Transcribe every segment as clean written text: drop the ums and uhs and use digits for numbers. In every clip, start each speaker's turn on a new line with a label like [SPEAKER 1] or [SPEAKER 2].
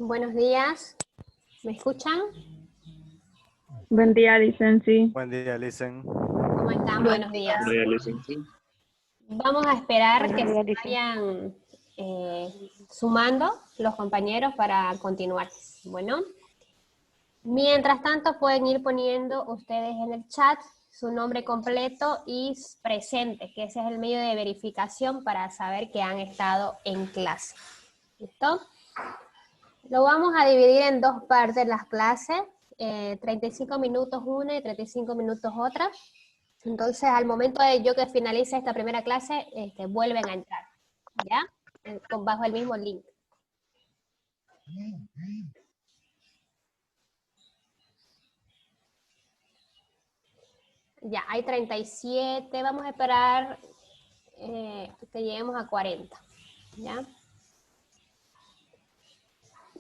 [SPEAKER 1] Buenos días, ¿me escuchan?
[SPEAKER 2] Buen día, licencia.
[SPEAKER 3] Buen día, Listen.
[SPEAKER 1] ¿Cómo están? Buenos días.
[SPEAKER 4] Buen día, licencia.
[SPEAKER 1] Vamos a esperar
[SPEAKER 2] Buenos
[SPEAKER 1] que
[SPEAKER 2] días,
[SPEAKER 1] se
[SPEAKER 2] Lice.
[SPEAKER 1] vayan sumando los compañeros para continuar. Bueno, mientras tanto pueden ir poniendo ustedes en el chat su nombre completo y presente, que ese es el medio de verificación para saber que han estado en clase. ¿Listo? Lo vamos a dividir en dos partes las clases, 35 minutos una y 35 minutos otra. Entonces, al momento de yo que finalice esta primera clase, vuelven a entrar, ¿ya? Bajo el mismo link. Ya, hay 37, vamos a esperar que lleguemos a 40, ¿ya?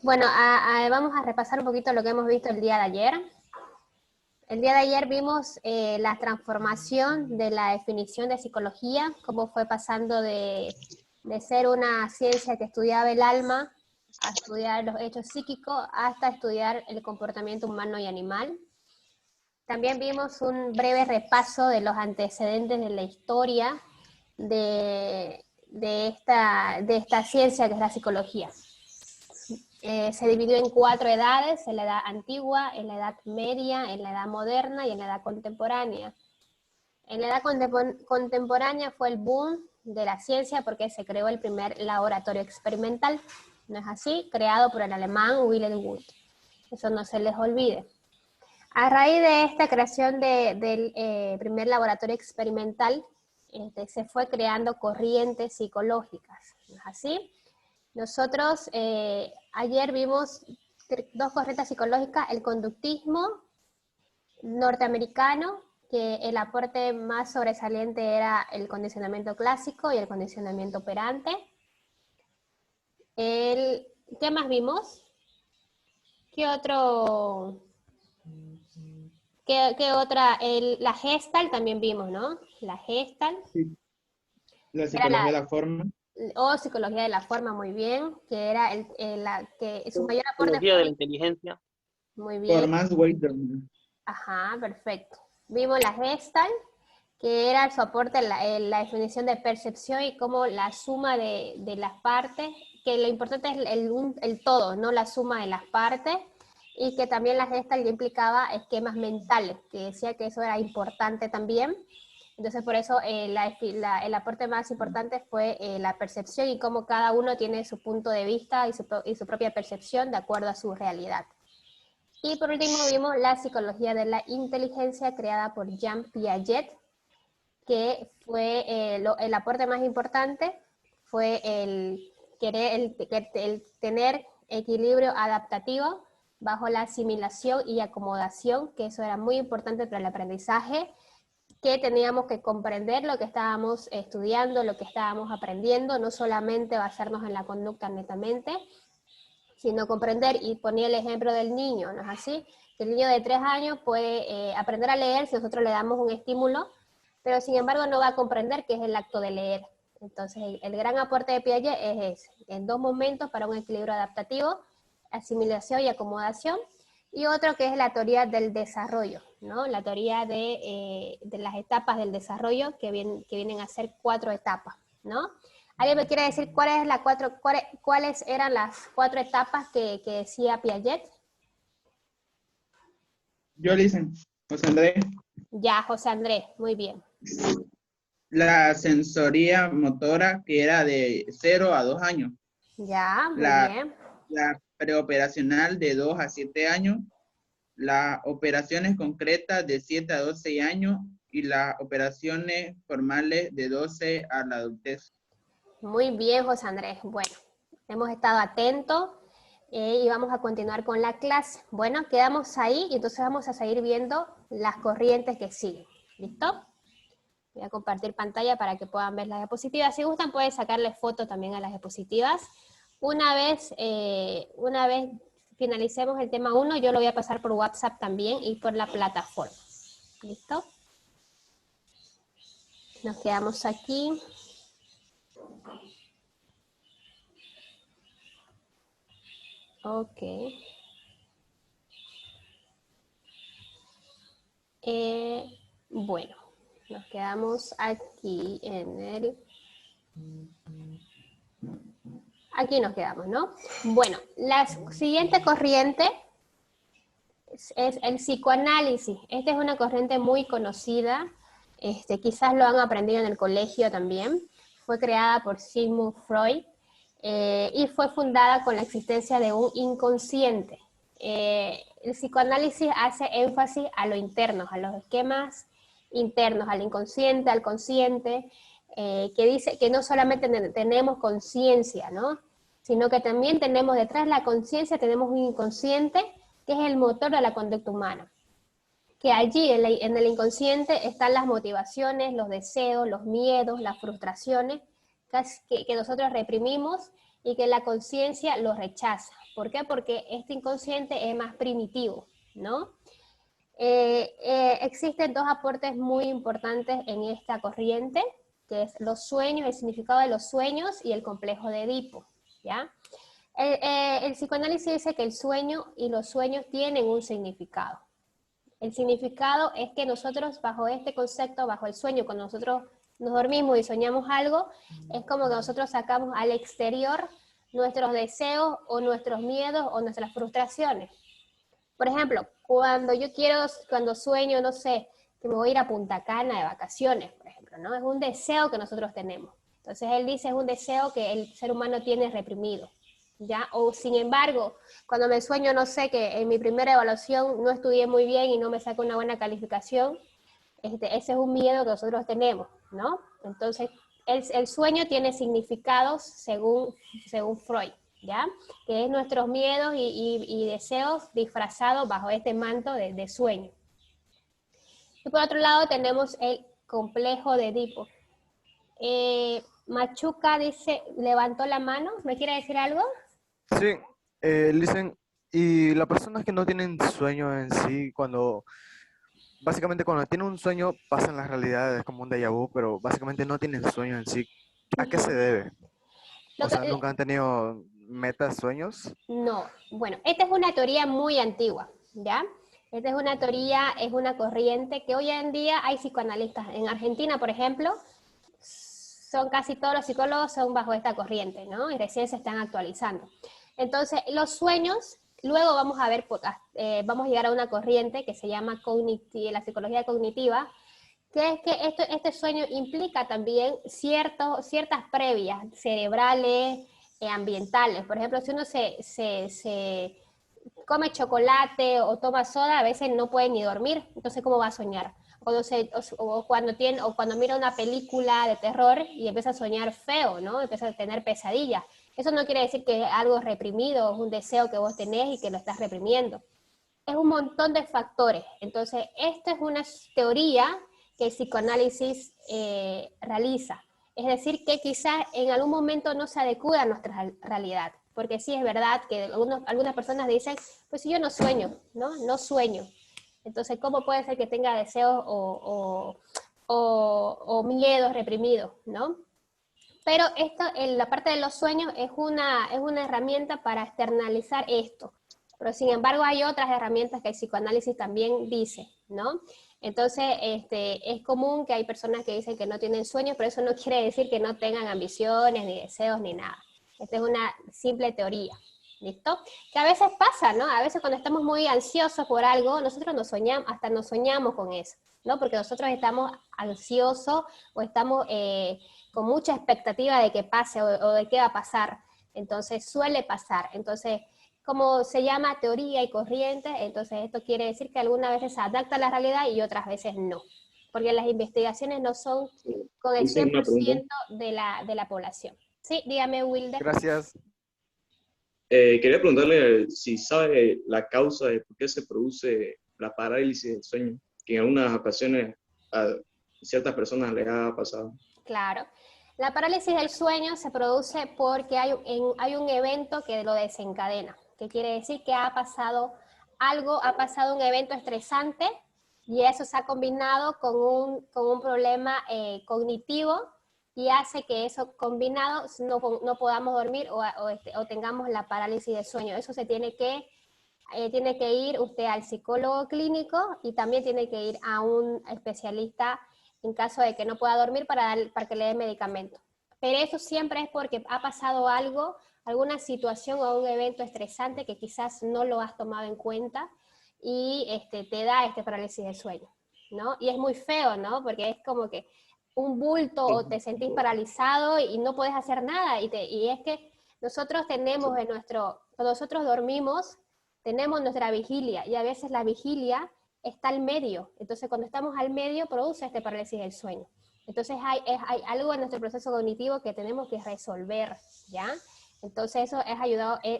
[SPEAKER 1] Bueno, vamos a repasar un poquito lo que hemos visto el día de ayer. El día de ayer vimos la transformación de la definición de psicología, cómo fue pasando de ser una ciencia que estudiaba el alma a estudiar los hechos psíquicos hasta estudiar el comportamiento humano y animal. También vimos un breve repaso de los antecedentes de la historia de esta ciencia que es la psicología. Se dividió en 4 edades: en la edad antigua, en la edad media, en la edad moderna y en la edad contemporánea. En la edad contemporánea fue el boom de la ciencia porque se creó el primer laboratorio experimental, ¿no es así? Creado por el alemán Wilhelm Wundt. Eso no se les olvide. A raíz de esta creación del primer laboratorio experimental, se fue creando corrientes psicológicas, ¿no es así? Nosotros ayer vimos 2 corrientes psicológicas: el conductismo norteamericano, que el aporte más sobresaliente era el condicionamiento clásico y el condicionamiento operante. ¿Qué más vimos? ¿Qué otro? ¿Qué otra? La Gestalt también vimos, ¿no? La Gestalt.
[SPEAKER 4] Sí. La psicología de la forma.
[SPEAKER 1] O psicología de la forma, muy bien, que era que su mayor aporte
[SPEAKER 5] Psicología de la
[SPEAKER 1] fue...
[SPEAKER 5] inteligencia.
[SPEAKER 1] Muy
[SPEAKER 4] Por
[SPEAKER 1] bien.
[SPEAKER 4] más Weiderman.
[SPEAKER 1] Ajá, perfecto. Vimos la Gestalt, que era su aporte, la definición de percepción y cómo la suma de las partes, que lo importante es el todo, no la suma de las partes, y que también la Gestalt ya implicaba esquemas mentales, que decía que eso era importante también. Entonces, por eso el aporte más importante fue la percepción y cómo cada uno tiene su punto de vista y su propia percepción de acuerdo a su realidad. Y por último vimos la psicología de la inteligencia creada por Jean Piaget, que fue el aporte más importante fue el tener equilibrio adaptativo bajo la asimilación y acomodación, que eso era muy importante para el aprendizaje, que teníamos que comprender lo que estábamos estudiando, lo que estábamos aprendiendo, no solamente basarnos en la conducta netamente, sino comprender. Y ponía el ejemplo del niño, ¿no es así? Que el niño de 3 años puede aprender a leer si nosotros le damos un estímulo, pero sin embargo no va a comprender qué es el acto de leer. Entonces el gran aporte de Piaget es ese, en 2 momentos para un equilibrio adaptativo: asimilación y acomodación, y otro que es la teoría del desarrollo, ¿no? La teoría de las etapas del desarrollo, que vienen a ser 4 etapas, ¿no? ¿Alguien me quiere decir cuáles eran las 4 etapas que decía Piaget?
[SPEAKER 4] Yo dicen, José Andrés.
[SPEAKER 1] Ya, José Andrés, muy bien.
[SPEAKER 4] La sensoría motora, que era de 0 a 2 años.
[SPEAKER 1] Ya, muy
[SPEAKER 4] La
[SPEAKER 1] bien.
[SPEAKER 4] preoperacional de 2 a 7 años. Las operaciones concretas de 7 a 12 años. Y las operaciones formales de 12 a la adultez.
[SPEAKER 1] Muy bien, José Andrés. Bueno, hemos estado atentos y vamos a continuar con la clase. Bueno, quedamos ahí y entonces vamos a seguir viendo las corrientes que siguen. ¿Listo? Voy a compartir pantalla para que puedan ver las diapositivas. Si gustan, pueden sacarle foto también a las diapositivas. Una vez finalicemos el tema 1, yo lo voy a pasar por WhatsApp también y por la plataforma. ¿Listo? Nos quedamos aquí. Ok. Bueno, nos quedamos aquí en el... Aquí nos quedamos, ¿no? Bueno, la siguiente corriente es el psicoanálisis. Esta es una corriente muy conocida, quizás lo han aprendido en el colegio también. Fue creada por Sigmund Freud y fue fundada con la existencia de un inconsciente. El psicoanálisis hace énfasis a lo interno, a los esquemas internos, al inconsciente, al consciente, que dice que no solamente tenemos conciencia, ¿no? Sino que también tenemos detrás de la conciencia, tenemos un inconsciente que es el motor de la conducta humana. Que allí en el inconsciente están las motivaciones, los deseos, los miedos, las frustraciones que nosotros reprimimos y que la conciencia los rechaza. ¿Por qué? Porque este inconsciente es más primitivo, ¿no? Existen dos aportes muy importantes en esta corriente, que es los sueños, el significado de los sueños y el complejo de Edipo, ¿ya? El psicoanálisis dice que el sueño y los sueños tienen un significado. El significado es que nosotros bajo este concepto, bajo el sueño, cuando nosotros nos dormimos y soñamos algo, es como que nosotros sacamos al exterior nuestros deseos o nuestros miedos o nuestras frustraciones. Por ejemplo, cuando sueño, no sé, que me voy a ir a Punta Cana de vacaciones, por ejemplo, ¿no? Es un deseo que nosotros tenemos. Entonces él dice, es un deseo que el ser humano tiene reprimido, ¿ya? O sin embargo, cuando me sueño, no sé, que en mi primera evaluación no estudié muy bien y no me saco una buena calificación, ese es un miedo que nosotros tenemos, ¿no? Entonces, el sueño tiene significados según Freud, ¿ya? Que es nuestros miedos y deseos disfrazados bajo este manto de sueño. Y por otro lado tenemos el complejo de Edipo. Machuca dice, levantó la mano, ¿me quiere decir algo?
[SPEAKER 3] Sí, dicen, y las personas que no tienen sueño en sí, básicamente cuando tienen un sueño pasan las realidades como un déjà vu, pero básicamente no tienen sueño en sí. ¿A qué se debe?
[SPEAKER 1] Lo
[SPEAKER 3] O sea,
[SPEAKER 1] que,
[SPEAKER 3] ¿nunca han tenido metas, sueños?
[SPEAKER 1] No, bueno, esta es una teoría muy antigua, ¿ya? Esta es una teoría, es una corriente que hoy en día hay psicoanalistas. En Argentina, por ejemplo, son casi todos los psicólogos son bajo esta corriente, ¿no? Y recién se están actualizando. Entonces, los sueños, luego vamos a ver, vamos a llegar a una corriente que se llama la psicología cognitiva, que es que este sueño implica también ciertas previas cerebrales, ambientales. Por ejemplo, si uno se come chocolate o toma soda, a veces no puede ni dormir, entonces ¿cómo va a soñar? Cuando mira una película de terror y empieza a soñar feo, ¿no? Empieza a tener pesadillas. Eso no quiere decir que es algo reprimido, es un deseo que vos tenés y que lo estás reprimiendo. Es un montón de factores. Entonces, esta es una teoría que el psicoanálisis realiza. Es decir, que quizás en algún momento no se adecua a nuestra realidad. Porque sí es verdad que algunas personas dicen, pues si yo no sueño, ¿no? No sueño. Entonces, ¿cómo puede ser que tenga deseos o miedos reprimidos, ¿no? Pero esto, en la parte de los sueños, es una herramienta para externalizar esto. Pero sin embargo hay otras herramientas que el psicoanálisis también dice, ¿no? Entonces, es común que hay personas que dicen que no tienen sueños, pero eso no quiere decir que no tengan ambiciones, ni deseos, ni nada. Esta es una simple teoría, ¿listo? Que a veces pasa, ¿no? A veces cuando estamos muy ansiosos por algo, nosotros hasta nos soñamos con eso, ¿no? Porque nosotros estamos ansiosos o estamos con mucha expectativa de que pase o de qué va a pasar. Entonces, suele pasar. Entonces, como se llama teoría y corriente, entonces esto quiere decir que algunas veces se adapta a la realidad y otras veces no, porque las investigaciones no son con el
[SPEAKER 5] Hice una pregunta.
[SPEAKER 1] 100% de la población. Sí, dígame, Wilder.
[SPEAKER 3] Gracias.
[SPEAKER 5] Quería preguntarle si sabe la causa de por qué se produce la parálisis del sueño, que en algunas ocasiones a ciertas personas les ha pasado.
[SPEAKER 1] Claro. La parálisis del sueño se produce porque hay un evento que lo desencadena, que quiere decir que ha pasado un evento estresante y eso se ha combinado con un problema cognitivo y hace que eso combinado no podamos dormir o tengamos la parálisis de sueño. Eso se tiene que ir usted al psicólogo clínico y también tiene que ir a un especialista en caso de que no pueda dormir para que le dé medicamento. Pero eso siempre es porque ha pasado algo, alguna situación o un evento estresante que quizás no lo has tomado en cuenta y te da parálisis de sueño, ¿no? Y es muy feo, ¿no? Porque es como que un bulto o te sentís paralizado y no podés hacer nada. Y es que nosotros tenemos cuando nosotros dormimos, tenemos nuestra vigilia y a veces la vigilia está al medio. Entonces cuando estamos al medio produce parálisis del sueño. Entonces hay algo en nuestro proceso cognitivo que tenemos que resolver, ¿ya? Entonces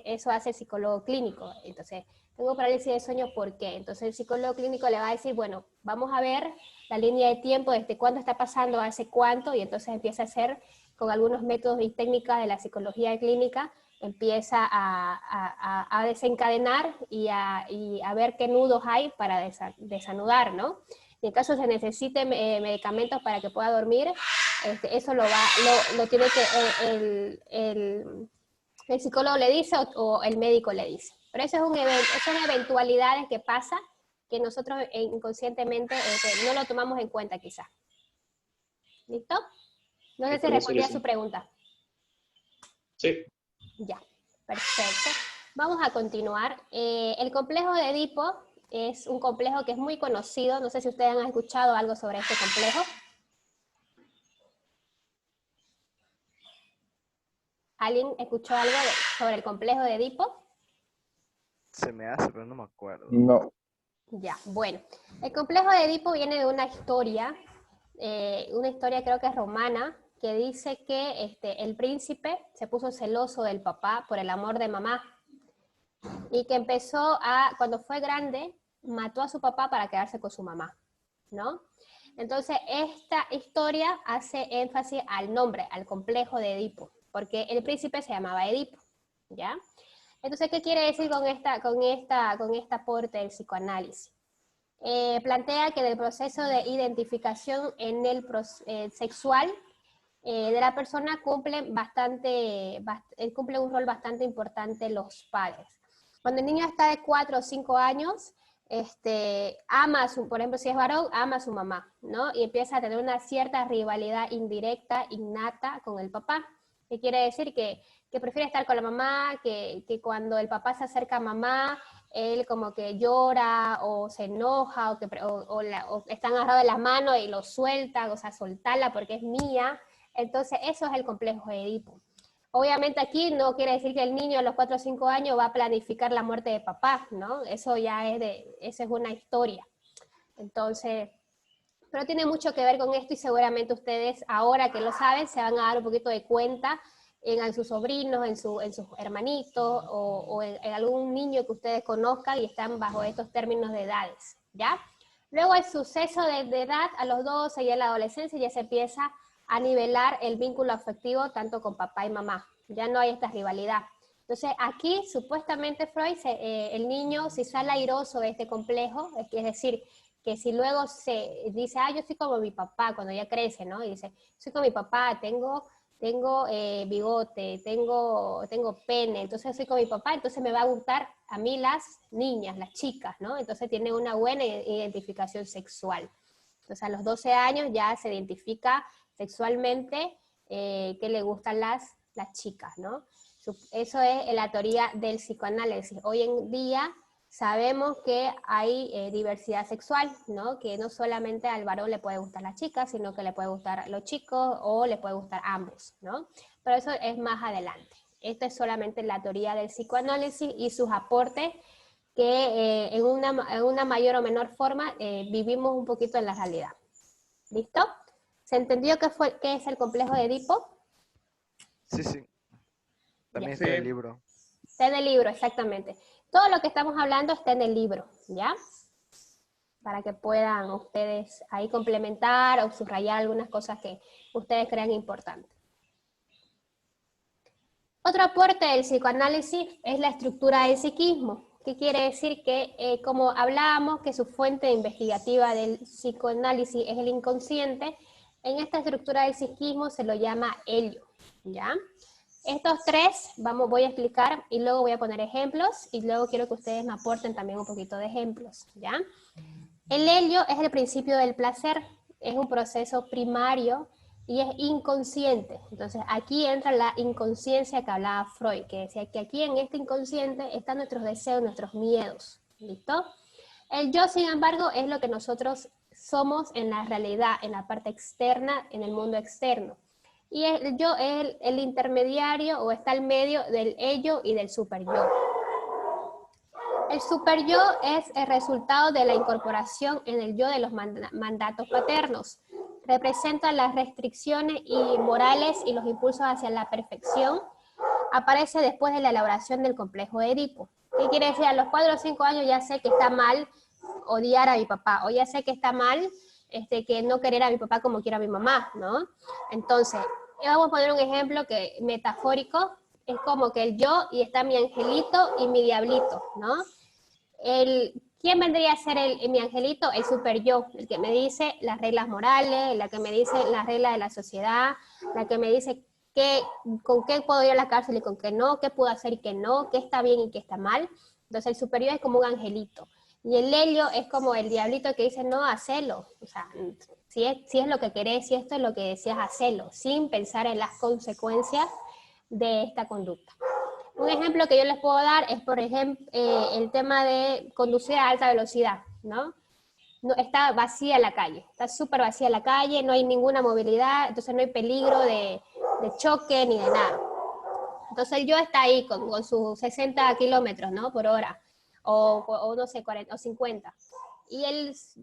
[SPEAKER 1] eso hace el psicólogo clínico. Entonces, tengo parálisis de sueño, ¿por qué? Entonces el psicólogo clínico le va a decir, bueno, vamos a ver la línea de tiempo, desde cuándo está pasando, hace cuánto, y entonces empieza a hacer, con algunos métodos y técnicas de la psicología clínica, empieza a desencadenar y a ver qué nudos hay para desanudar, ¿no? Y en caso se necesite medicamentos para que pueda dormir, eso lo tiene que el psicólogo le dice o el médico le dice. Pero eso son eventualidades que pasan que nosotros inconscientemente no lo tomamos en cuenta quizás. ¿Listo? No sé si respondí a su pregunta.
[SPEAKER 5] Sí.
[SPEAKER 1] Ya, perfecto. Vamos a continuar. El complejo de Edipo es un complejo que es muy conocido. No sé si ustedes han escuchado algo sobre este complejo. ¿Alguien escuchó algo sobre el complejo de Edipo?
[SPEAKER 3] Se me hace, pero no me acuerdo.
[SPEAKER 6] No.
[SPEAKER 1] Ya, bueno. El complejo de Edipo viene de una historia creo que es romana, que dice que el príncipe se puso celoso del papá por el amor de mamá y que cuando fue grande, mató a su papá para quedarse con su mamá, ¿no? Entonces, esta historia hace énfasis al nombre, al complejo de Edipo, porque el príncipe se llamaba Edipo, ¿ya? Entonces, ¿qué quiere decir con este aporte del psicoanálisis? Plantea que en el proceso de identificación en el sexual de la persona cumple un rol bastante importante los padres. Cuando el niño está de 4 o 5 años, por ejemplo, si es varón, ama a su mamá, ¿no? Y empieza a tener una cierta rivalidad indirecta, innata con el papá. ¿Qué quiere decir? Que prefiere estar con la mamá, que cuando el papá se acerca a mamá, él como que llora o se enoja o están agarrados de las manos y lo suelta, o sea, soltarla porque es mía. Entonces eso es el complejo de Edipo. Obviamente aquí no quiere decir que el niño a los 4 o 5 años va a planificar la muerte de papá, ¿no? Eso ya esa es una historia. Entonces, pero tiene mucho que ver con esto y seguramente ustedes ahora que lo saben se van a dar un poquito de cuenta en sus sobrinos, en sus hermanitos o en algún niño que ustedes conozcan y están bajo estos términos de edades, ¿ya? Luego el suceso de edad a los 12 y en la adolescencia ya se empieza a nivelar el vínculo afectivo tanto con papá y mamá. Ya no hay esta rivalidad. Entonces aquí supuestamente Freud, el niño si sale airoso de este complejo, es decir, que si luego se dice, yo soy como mi papá cuando ya crece, ¿no? Y dice, soy como mi papá, tengo bigote, tengo pene, entonces soy como mi papá, entonces me va a gustar a mí las niñas, las chicas, ¿no? Entonces tiene una buena identificación sexual. Entonces a los 12 años ya se identifica sexualmente que le gustan las chicas, ¿no? Eso es la teoría del psicoanálisis. Hoy en día sabemos que hay diversidad sexual, ¿no? Que no solamente al varón le puede gustar la chica, sino que le puede gustar a los chicos o le puede gustar a ambos, ¿no? Pero eso es más adelante. Esto es solamente la teoría del psicoanálisis y sus aportes que en una mayor o menor forma vivimos un poquito en la realidad. ¿Listo? ¿Se entendió qué es el complejo de Edipo?
[SPEAKER 3] Sí. También está en el libro.
[SPEAKER 1] Está en el libro, exactamente. Todo lo que estamos hablando está en el libro, ¿ya? Para que puedan ustedes ahí complementar o subrayar algunas cosas que ustedes crean importantes. Otro aporte del psicoanálisis es la estructura del psiquismo. ¿Qué quiere decir? Que como hablábamos que su fuente investigativa del psicoanálisis es el inconsciente, En esta estructura del psiquismo se lo llama helio, ¿ya? Estos tres voy a explicar y luego voy a poner ejemplos y luego quiero que ustedes me aporten también un poquito de ejemplos, ¿ya? El helio es el principio del placer, es un proceso primario y es inconsciente. Entonces aquí entra la inconsciencia que hablaba Freud, que decía que aquí en este inconsciente están nuestros deseos, nuestros miedos, ¿listo? El yo, sin embargo, es lo que nosotros somos en la realidad, en la parte externa, en el mundo externo. Y el yo es el intermediario o está al medio del ello y del superyo. El superyo es el resultado de la incorporación en el yo de los mandatos paternos. Representa las restricciones y morales y los impulsos hacia la perfección. Aparece después de la elaboración del complejo de Edipo. ¿Qué quiere decir? A los 4 o 5 años ya sé que está mal odiar a mi papá, o ya sé que está mal que no querer a mi papá como quiero a mi mamá, ¿no? Entonces, vamos a poner un ejemplo que metafórico, es como que el yo y está mi angelito y mi diablito, ¿no? ¿Quién vendría a ser mi angelito? El super yo, el que me dice las reglas morales, la que me dice las reglas de la sociedad, la que me dice con qué puedo ir a la cárcel y con qué no, qué puedo hacer y qué no, qué está bien y qué está mal. Entonces el super yo es como un angelito. Y el helio es como el diablito que dice, no, hacelo. O sea, si es lo que querés, si esto es lo que deseas, hacelo, sin pensar en las consecuencias de esta conducta. Un ejemplo que yo les puedo dar es, por ejemplo, el tema de conducir a alta velocidad, ¿no? No, está vacía la calle, está súper vacía la calle, no hay ninguna movilidad, entonces no hay peligro de choque ni de nada. Entonces el yo está ahí con sus 60 kilómetros, ¿no? Por hora, o no sé, 40 o 50. Y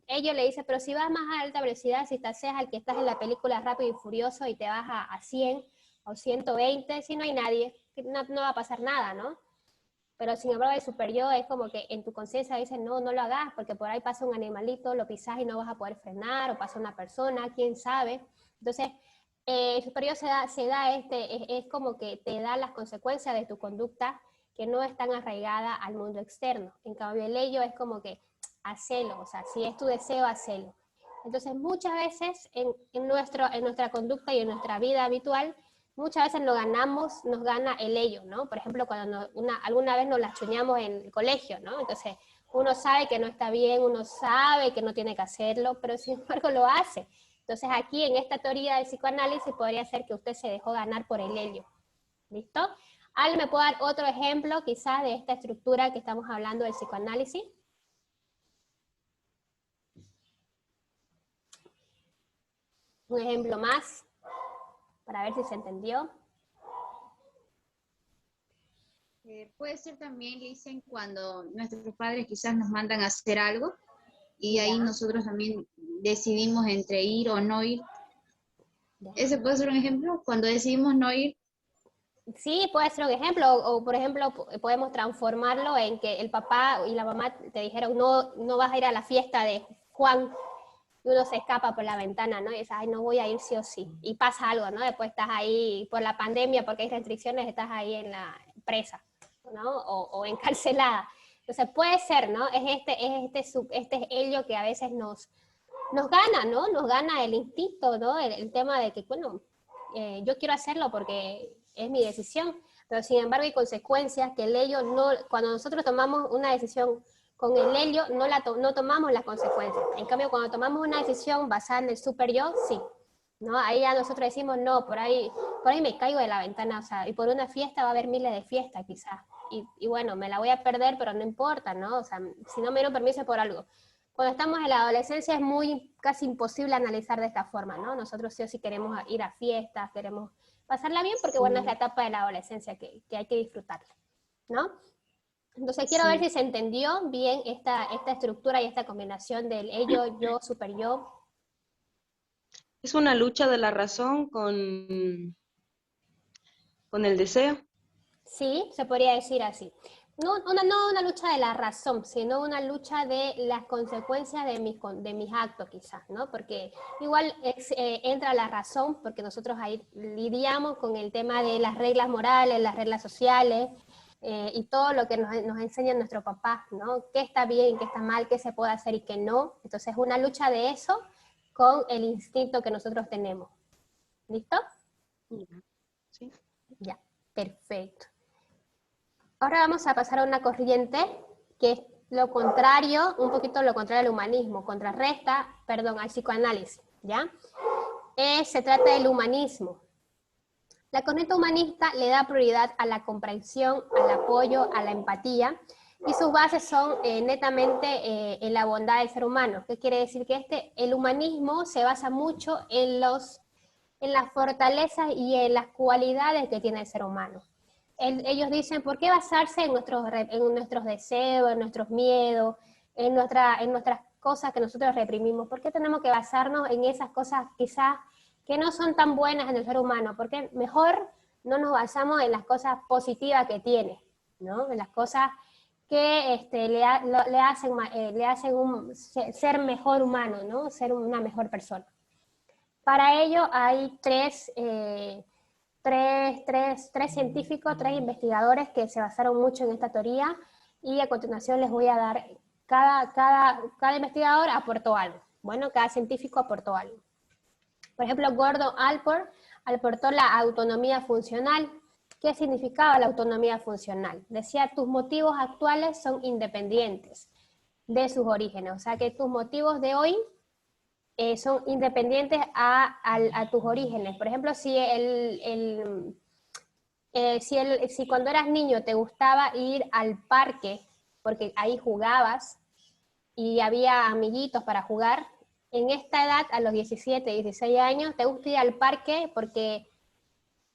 [SPEAKER 1] ellos le dice, pero si vas más a alta velocidad, si te haces al que estás en la película Rápido y Furioso y te vas a 100 o 120, si no hay nadie, no va a pasar nada, ¿no? Pero sin embargo el super yo es como que en tu conciencia dice, no, no lo hagas, porque por ahí pasa un animalito, lo pisas y no vas a poder frenar, o pasa una persona, quién sabe. Entonces, el super yo es como que te da las consecuencias de tu conducta que no están arraigadas al mundo externo. En cambio, el ello es como que, hacelo, o sea, si es tu deseo, hacelo. Entonces, muchas veces en nuestra conducta y en nuestra vida habitual, muchas veces nos gana el ello, ¿no? Por ejemplo, cuando alguna vez nos las chuñamos en el colegio, ¿no? Entonces, uno sabe que no está bien, uno sabe que no tiene que hacerlo, pero sin embargo lo hace. Entonces, aquí en esta teoría del psicoanálisis podría ser que usted se dejó ganar por el ello. ¿Listo? ¿Alguien me puede dar otro ejemplo, quizás, de esta estructura que estamos hablando del psicoanálisis? Un ejemplo más, para ver si se entendió.
[SPEAKER 6] Puede ser también, dicen, cuando nuestros padres quizás nos mandan a hacer algo y ahí nosotros también decidimos entre ir o no ir. ¿Ese puede ser un ejemplo? Cuando decidimos no ir.
[SPEAKER 1] Sí, puede ser un ejemplo, o por ejemplo podemos transformarlo en que el papá y la mamá te dijeron no vas a ir a la fiesta de Juan, y uno se escapa por la ventana, ¿no? Y dices, ay, no voy a ir sí o sí, y pasa algo, ¿no? Después estás ahí por la pandemia, porque hay restricciones, estás ahí en la presa, ¿no? O encarcelada. Entonces puede ser, ¿no? Es ello que a veces nos gana, ¿no? Nos gana el instinto, ¿no? El tema de que, bueno, yo quiero hacerlo porque es mi decisión, pero sin embargo hay consecuencias que el ello no, cuando nosotros tomamos una decisión con el ello, no tomamos las consecuencias. En cambio, cuando tomamos una decisión basada en el super yo, sí, ¿no? Ahí ya nosotros decimos, no, por ahí me caigo de la ventana, o sea, y por una fiesta va a haber miles de fiestas quizás, y bueno, me la voy a perder, pero no importa, ¿no? O sea, si no me dieron permiso es por algo. Cuando estamos en la adolescencia es casi imposible analizar de esta forma, ¿no? Nosotros sí o sí queremos ir a fiestas, queremos pasarla bien, porque bueno, es la etapa de la adolescencia que hay que disfrutarla, ¿no? Entonces quiero ver si se entendió bien esta estructura y esta combinación del ello, yo, super yo.
[SPEAKER 7] Es una lucha de la razón con el deseo.
[SPEAKER 1] Sí, se podría decir así. No una lucha de la razón, sino una lucha de las consecuencias de mis actos quizás, ¿no? Porque igual entra la razón, porque nosotros ahí lidiamos con el tema de las reglas morales, las reglas sociales, y todo lo que nos enseñan nuestros papás, ¿no? Qué está bien, qué está mal, qué se puede hacer y qué no. Entonces es una lucha de eso con el instinto que nosotros tenemos. ¿Listo?
[SPEAKER 7] Sí.
[SPEAKER 1] Ya, perfecto. Ahora vamos a pasar a una corriente que es lo contrario, un poquito lo contrario al humanismo, al psicoanálisis, ¿ya? Se trata del humanismo. La corriente humanista le da prioridad a la comprensión, al apoyo, a la empatía, y sus bases son netamente en la bondad del ser humano. ¿Qué quiere decir? Que el humanismo se basa mucho en las fortalezas y en las cualidades que tiene el ser humano. Ellos dicen, ¿por qué basarse en nuestros deseos, en nuestros miedos, en nuestras cosas que nosotros reprimimos? ¿Por qué tenemos que basarnos en esas cosas quizás que no son tan buenas en el ser humano? Porque mejor no nos basamos en las cosas positivas que tiene, ¿no? En las cosas que le hacen ser mejor humano, ¿no? Ser una mejor persona. Para ello hay tres científicos, 3 investigadores que se basaron mucho en esta teoría, y a continuación les voy a dar, cada investigador aportó algo. Bueno, cada científico aportó algo. Por ejemplo, Gordon Allport aportó la autonomía funcional. ¿Qué significaba la autonomía funcional? Decía, tus motivos actuales son independientes de sus orígenes, o sea que tus motivos de hoy son independientes a tus orígenes. Por ejemplo, si cuando eras niño te gustaba ir al parque, porque ahí jugabas y había amiguitos para jugar, en esta edad, a los 17, 16 años, te gusta ir al parque porque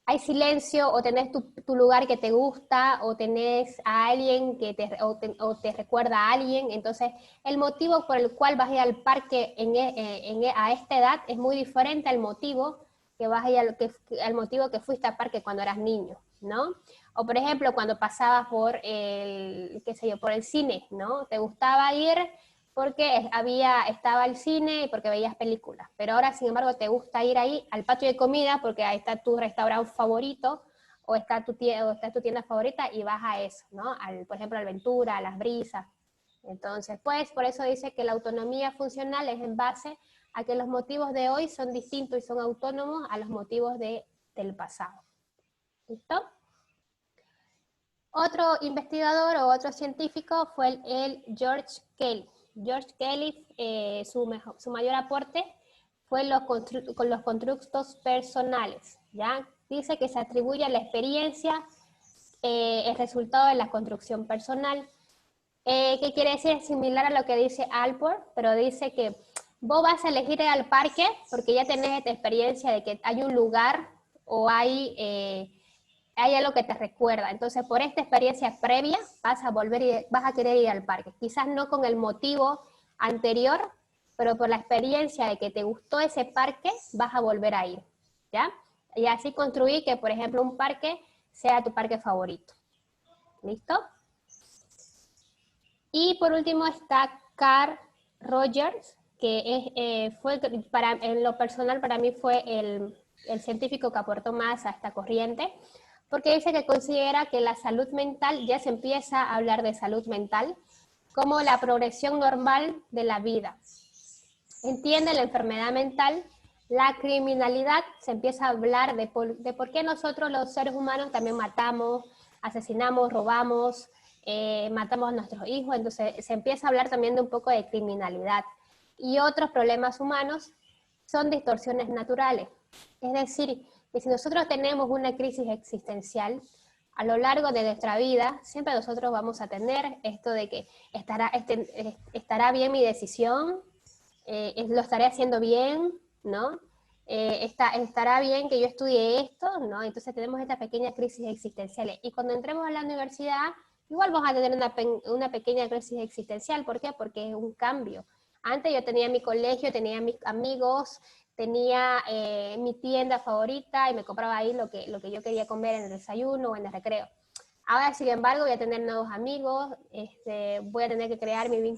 [SPEAKER 1] hay silencio, o tenés tu lugar que te gusta, o tenés a alguien que te recuerda a alguien. Entonces, el motivo por el cual vas a ir al parque a esta edad es muy diferente al motivo que vas a ir al motivo que fuiste al parque cuando eras niño, ¿no? O, por ejemplo, cuando pasabas por por el cine, ¿no? Te gustaba ir porque estaba el cine y porque veías películas, pero ahora, sin embargo, te gusta ir ahí al patio de comida porque ahí está tu restaurante favorito, o está tu tienda favorita, y vas a eso, ¿no? Por ejemplo, a Alventura, a Las Brisas. Entonces, pues, por eso dice que la autonomía funcional es en base a que los motivos de hoy son distintos y son autónomos a los motivos del pasado. ¿Listo? Otro investigador o otro científico fue el George Kelly. George Kelly, su mayor aporte fue con los constructos personales, ¿ya? Dice que se atribuye a la experiencia el resultado de la construcción personal. ¿Qué quiere decir? Es similar a lo que dice Allport, pero dice que vos vas a elegir ir al parque porque ya tenés esta experiencia de que hay un lugar o hay algo que te recuerda. Entonces, por esta experiencia previa, vas a querer ir al parque. Quizás no con el motivo anterior, pero por la experiencia de que te gustó ese parque, vas a volver a ir, ¿ya? Y así construir que, por ejemplo, un parque sea tu parque favorito. ¿Listo? Y por último está Carl Rogers, que en lo personal para mí fue el científico que aportó más a esta corriente, porque dice que considera que la salud mental, ya se empieza a hablar de salud mental, como la progresión normal de la vida. Entiende la enfermedad mental, la criminalidad, se empieza a hablar de por qué nosotros los seres humanos también matamos, asesinamos, robamos, matamos a nuestros hijos. Entonces se empieza a hablar también de un poco de criminalidad. Y otros problemas humanos son distorsiones naturales. Es decir, que si nosotros tenemos una crisis existencial, a lo largo de nuestra vida, siempre nosotros vamos a tener esto de que estará bien mi decisión, lo estaré haciendo bien, ¿no? Estará bien que yo estudie esto, ¿no? Entonces tenemos esta pequeña crisis existencial. Y cuando entremos a la universidad, igual vamos a tener una pequeña crisis existencial. ¿Por qué? Porque es un cambio. Antes yo tenía mi colegio, tenía mis amigos, tenía mi tienda favorita y me compraba ahí lo que yo quería comer en el desayuno o en el recreo. Ahora, sin embargo, voy a tener nuevos amigos, voy a tener que crear mi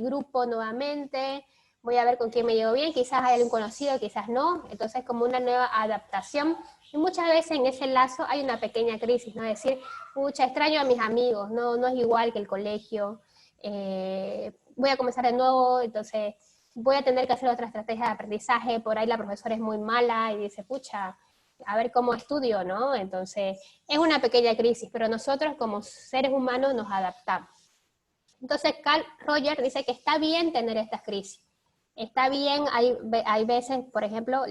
[SPEAKER 1] grupo nuevamente, voy a ver con quién me llevo bien, quizás hay algún conocido, quizás no. Entonces, como una nueva adaptación. Y muchas veces en ese lazo hay una pequeña crisis, ¿no? Es decir, pucha, extraño a mis amigos, no es igual que el colegio, voy a comenzar de nuevo, entonces voy a tener que hacer otra estrategia de aprendizaje, por ahí la profesora es muy mala y dice, pucha, a ver cómo estudio, ¿no? Entonces, es una pequeña crisis, pero nosotros como seres humanos nos adaptamos. Entonces, Carl Rogers dice que está bien tener estas crisis. Está bien, hay veces, por ejemplo,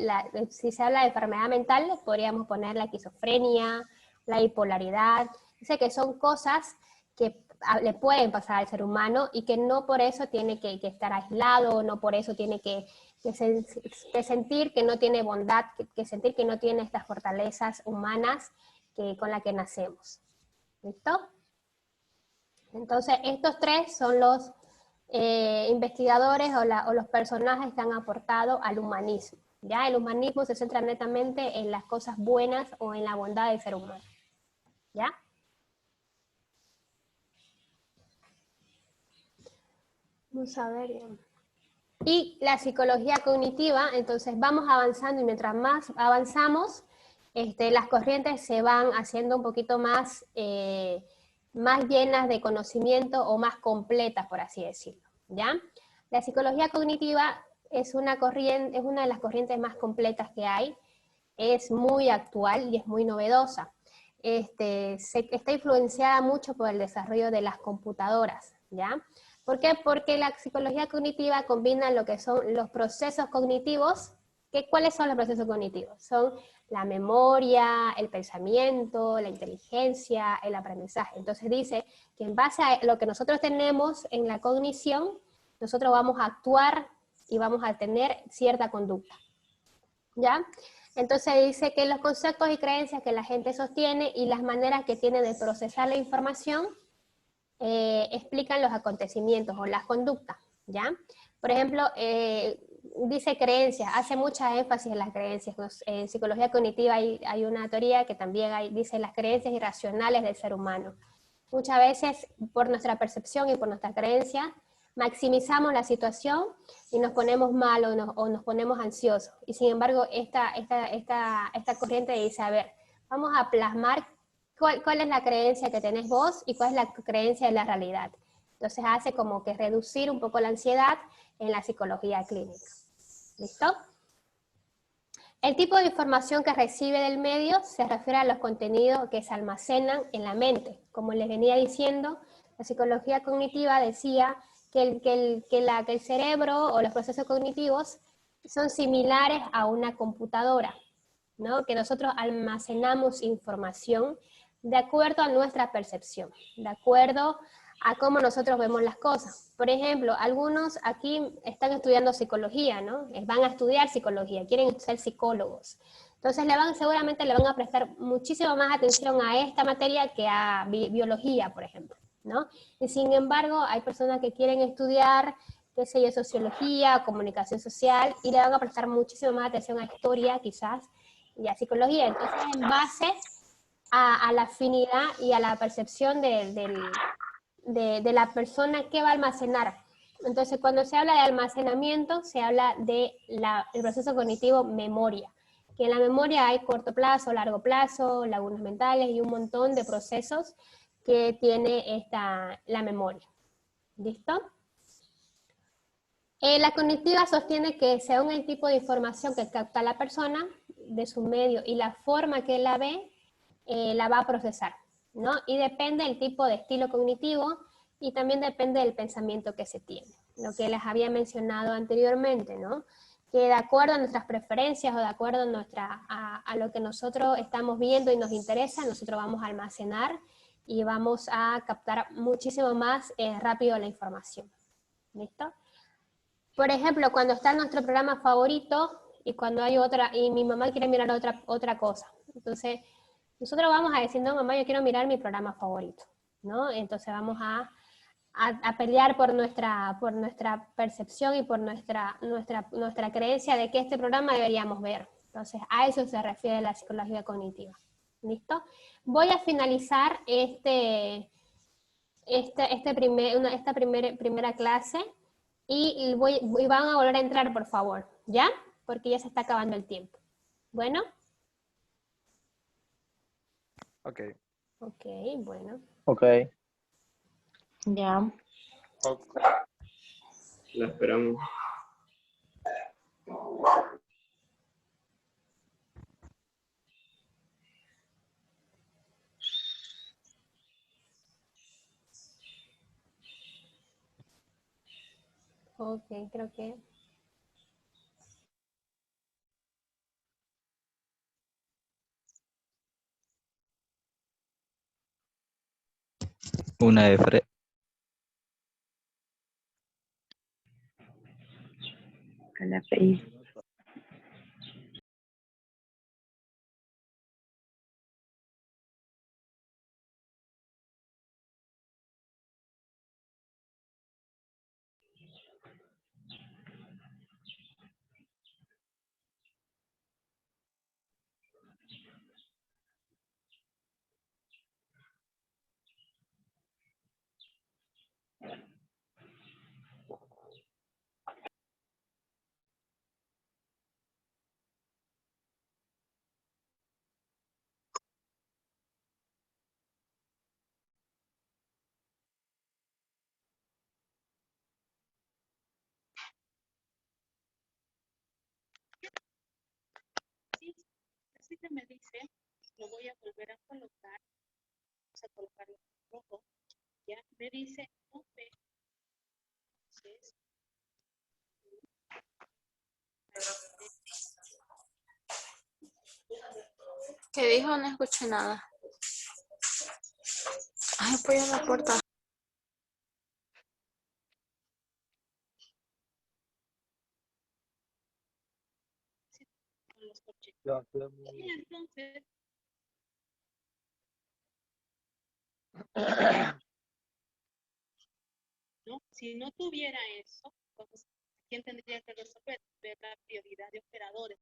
[SPEAKER 1] si se habla de enfermedad mental, podríamos poner la esquizofrenia, la bipolaridad. Dice que son cosas que le pueden pasar al ser humano y que no por eso tiene que estar aislado, no por eso tiene que sentir que no tiene bondad, que sentir que no tiene estas fortalezas humanas con las que nacemos. ¿Listo? Entonces, estos tres son los investigadores o los personajes que han aportado al humanismo. ¿Ya? El humanismo se centra netamente en las cosas buenas o en la bondad del ser humano. ¿Ya? Vamos a ver. Y la psicología cognitiva, entonces vamos avanzando y mientras más avanzamos, las corrientes se van haciendo un poquito más llenas de conocimiento o más completas, por así decirlo, ¿ya? La psicología cognitiva es una de las corrientes más completas que hay, es muy actual y es muy novedosa. Está influenciada mucho por el desarrollo de las computadoras, ¿ya? ¿Por qué? Porque la psicología cognitiva combina lo que son los procesos cognitivos. ¿Cuáles son los procesos cognitivos? Son la memoria, el pensamiento, la inteligencia, el aprendizaje. Entonces dice que en base a lo que nosotros tenemos en la cognición, nosotros vamos a actuar y vamos a tener cierta conducta. ¿Ya? Entonces dice que los conceptos y creencias que la gente sostiene y las maneras que tiene de procesar la información explican los acontecimientos o las conductas, ¿ya? Por ejemplo, dice creencias, hace mucha énfasis en las creencias. En psicología cognitiva hay una teoría que también dice las creencias irracionales del ser humano. Muchas veces, por nuestra percepción y por nuestra creencia, maximizamos la situación y nos ponemos mal o nos ponemos ansiosos. Y sin embargo, esta corriente dice, a ver, vamos a plasmar cuál es la creencia que tenés vos y cuál es la creencia de la realidad. Entonces hace como que reducir un poco la ansiedad en la psicología clínica. ¿Listo? El tipo de información que recibe del medio se refiere a los contenidos que se almacenan en la mente. Como les venía diciendo, la psicología cognitiva decía que el cerebro o los procesos cognitivos son similares a una computadora, ¿no? Que nosotros almacenamos información de acuerdo a nuestra percepción, de acuerdo a cómo nosotros vemos las cosas. Por ejemplo, algunos aquí están estudiando psicología, ¿no? Van a estudiar psicología, quieren ser psicólogos. Entonces seguramente le van a prestar muchísimo más atención a esta materia que a biología, por ejemplo, ¿no? Y sin embargo, hay personas que quieren estudiar, qué sé yo, sociología, comunicación social, y le van a prestar muchísimo más atención a historia, quizás, y a psicología. Entonces, en base a la afinidad y a la percepción de la persona que va a almacenar. Entonces, cuando se habla de almacenamiento, se habla del proceso cognitivo memoria, que en la memoria hay corto plazo, largo plazo, lagunas mentales y un montón de procesos que tiene la memoria. ¿Listo? La cognitiva sostiene que según el tipo de información que capta la persona, de su medio y la forma que la ve, la va a procesar, ¿no? Y depende del tipo de estilo cognitivo y también depende del pensamiento que se tiene, lo que les había mencionado anteriormente, ¿no? Que de acuerdo a nuestras preferencias o de acuerdo a lo que nosotros estamos viendo y nos interesa, nosotros vamos a almacenar y vamos a captar muchísimo más rápido la información. ¿Listo? Por ejemplo, cuando está nuestro programa favorito y cuando hay y mi mamá quiere mirar otra cosa. Entonces, nosotros vamos a decir, no, mamá, yo quiero mirar mi programa favorito, ¿no? Entonces vamos a pelear por nuestra percepción y por nuestra creencia de que este programa deberíamos ver. Entonces, a eso se refiere la psicología cognitiva. ¿Listo? Voy a finalizar esta primera clase y van a volver a entrar, por favor, ¿ya? Porque ya se está acabando el tiempo. Bueno.
[SPEAKER 3] Ok.
[SPEAKER 1] Ok, bueno.
[SPEAKER 8] Ok.
[SPEAKER 7] Ya.
[SPEAKER 5] La esperamos.
[SPEAKER 1] Ok, creo que...
[SPEAKER 8] Una de Fred.
[SPEAKER 2] Con la P.
[SPEAKER 9] Sí, así que me dice, lo voy a volver a colocar, vamos a colocarlo en rojo, ya me dice, no ve, entonces,
[SPEAKER 7] ¿Qué dijo? No escuché nada. Ay, voy a la puerta.
[SPEAKER 9] con los corchetes. Y entonces, ¿no? Si no tuviera eso, entonces, ¿quién tendría que resolver? Ver la prioridad de operadores.